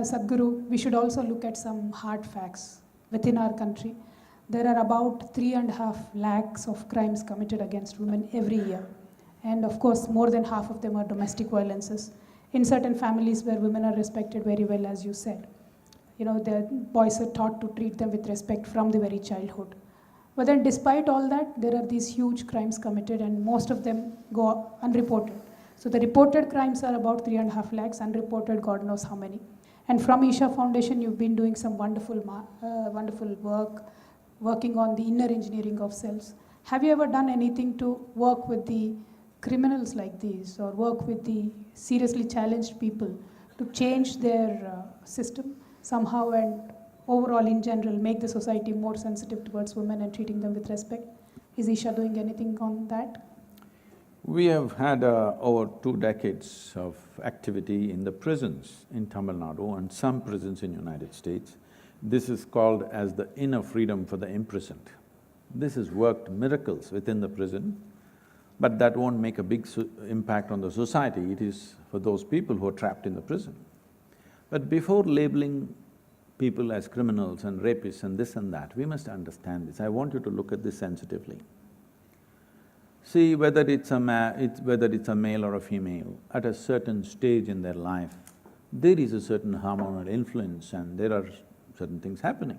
Sadhguru, we should also look at some hard facts within our country. There are about 3.5 lakhs of crimes committed against women every year. And of course, more than half of them are domestic violences. In certain families where women are respected very well, as you said. The boys are taught to treat them with respect from the very childhood. But then despite all that, there are these huge crimes committed and most of them go unreported. So the reported crimes are about 3.5 lakhs, unreported God knows how many. And from Isha Foundation, you've been doing some wonderful work, working on the inner engineering of cells. Have you ever done anything to work with the criminals like these or work with the seriously challenged people to change their system somehow and overall in general make the society more sensitive towards women and treating them with respect? Is Isha doing anything on that? We have had over 2 decades of activity in the prisons in Tamil Nadu and some prisons in United States. This is called as the inner freedom for the imprisoned. This has worked miracles within the prison, but that won't make a big impact on the society. It is for those people who are trapped in the prison. But before labeling people as criminals and rapists and this and that, we must understand this. I want you to look at this sensitively. See, whether it's a male or a female, at a certain stage in their life, there is a certain hormonal influence and there are certain things happening.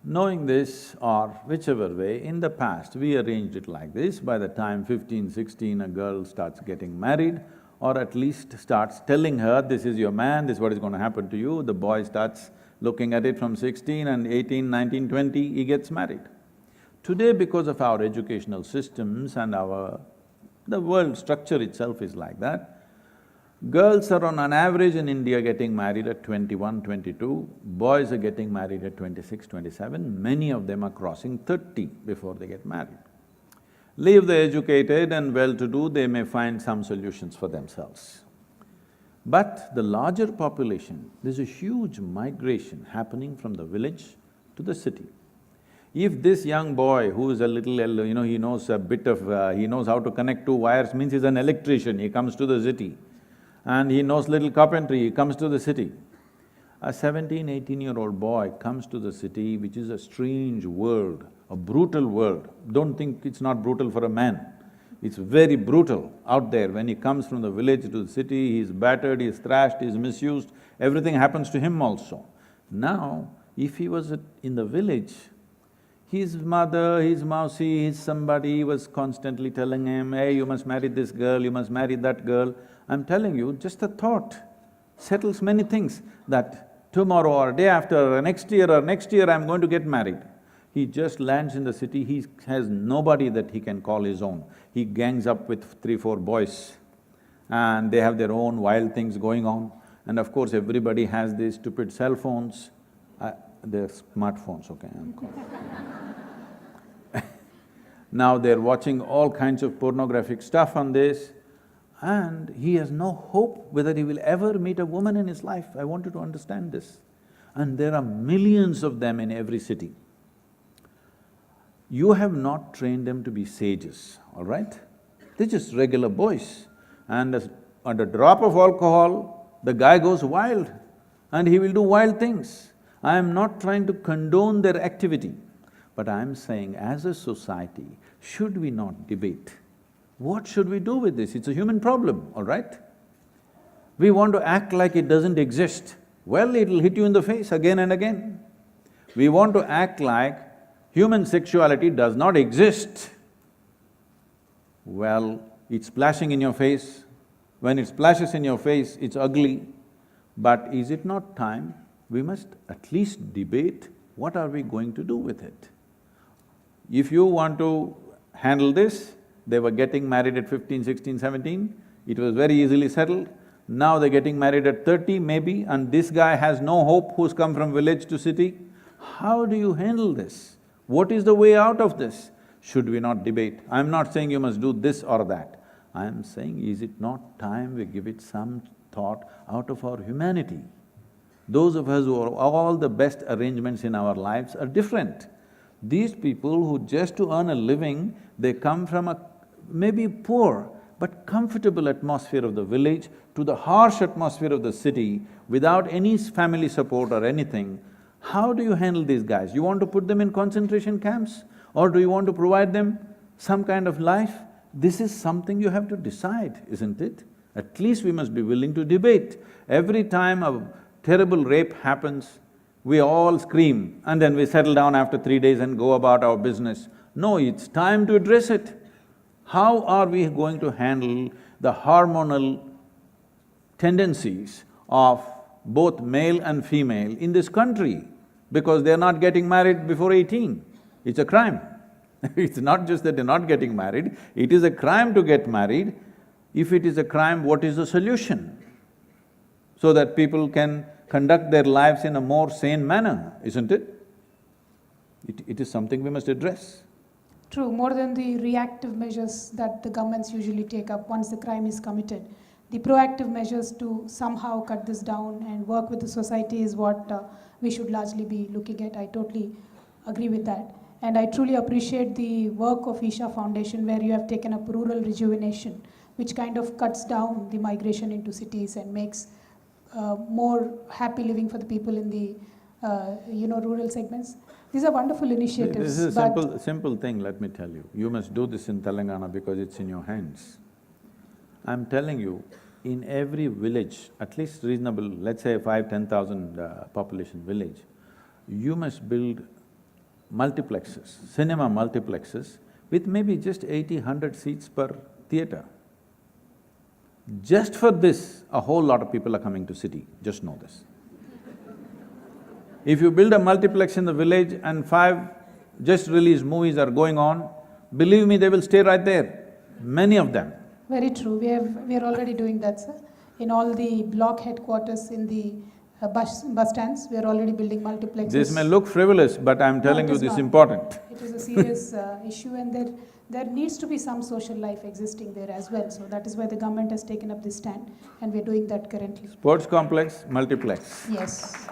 Knowing this or whichever way, in the past we arranged it like this: by the time 15, 16, a girl starts getting married or at least starts telling her, this is your man, this is what is going to happen to you, the boy starts looking at it from 16 and 18, 19, 20, he gets married. Today, because of our educational systems and the world structure itself is like that, girls are on an average in India getting married at 21, 22, boys are getting married at 26, 27, many of them are crossing 30 before they get married. Leave the educated and well-to-do, they may find some solutions for themselves. But the larger population, there's a huge migration happening from the village to the city. If this young boy who is a little, he knows a bit of… he knows how to connect 2 wires, means he's an electrician, he comes to the city. And he knows little carpentry, he comes to the city. A 17, 18-year-old boy comes to the city, which is a strange world, a brutal world. Don't think it's not brutal for a man. It's very brutal out there. When he comes from the village to the city, he's battered, he's thrashed, he's misused, everything happens to him also. Now, if he was in the village, his mother, his mausi, his somebody was constantly telling him, hey, you must marry this girl, you must marry that girl. I'm telling you, just a thought settles many things, that tomorrow or day after or next year I'm going to get married. He just lands in the city, he has nobody that he can call his own. He gangs up with 3, 4 boys and they have their own wild things going on. And of course, everybody has these stupid cell phones. They're smartphones, okay, I'm Now they're watching all kinds of pornographic stuff on this, and he has no hope whether he will ever meet a woman in his life. I want you to understand this. And there are millions of them in every city. You have not trained them to be sages, all right? They're just regular boys. And at a drop of alcohol, the guy goes wild and he will do wild things. I am not trying to condone their activity, but I am saying as a society, should we not debate? What should we do with this? It's a human problem, all right? We want to act like it doesn't exist. Well, it'll hit you in the face again and again. We want to act like human sexuality does not exist. Well, it's splashing in your face. When it splashes in your face, it's ugly. But is it not time we must at least debate what are we going to do with it? If you want to handle this, they were getting married at 15, 16, 17, it was very easily settled. Now they're getting married at 30 maybe, and this guy has no hope who's come from village to city. How do you handle this? What is the way out of this? Should we not debate? I'm not saying you must do this or that. I'm saying, is it not time we give it some thought out of our humanity? Those of us who are all the best arrangements in our lives are different. These people who just to earn a living, they come from a maybe poor but comfortable atmosphere of the village to the harsh atmosphere of the city, without any family support or anything, how do you handle these guys? You want to put them in concentration camps? Or do you want to provide them some kind of life? This is something you have to decide, isn't it? At least we must be willing to debate. Every time a terrible rape happens, we all scream and then we settle down after 3 days and go about our business. No, it's time to address it. How are we going to handle the hormonal tendencies of both male and female in this country? Because they're not getting married before 18. It's a crime. It's not just that they're not getting married, it is a crime to get married. If it is a crime, what is the solution? So that people can conduct their lives in a more sane manner, isn't it? It is something we must address. True, more than the reactive measures that the governments usually take up once the crime is committed, the proactive measures to somehow cut this down and work with the society is what we should largely be looking at. I totally agree with that. And I truly appreciate the work of Isha Foundation, where you have taken up rural rejuvenation, which kind of cuts down the migration into cities and makes more happy living for the people in the rural segments. These are wonderful initiatives. This is a simple thing, let me tell you. You must do this in Telangana because it's in your hands. I'm telling you, in every village, at least reasonable, let's say 5–10,000 population village, you must build multiplexes, cinema multiplexes with maybe just 80–100 seats per theatre. Just for this, a whole lot of people are coming to city, just know this. If you build a multiplex in the village and 5 just released movies are going on, believe me, they will stay right there, many of them. Very true. We are already doing that, sir. In all the block headquarters, in the bus stands, we are already building multiplexes. This may look frivolous, but I'm telling you this is important. It is a serious issue, and there needs to be some social life existing there as well. So that is why the government has taken up this stand, and we're doing that currently. Sports complex, multiplex. Yes.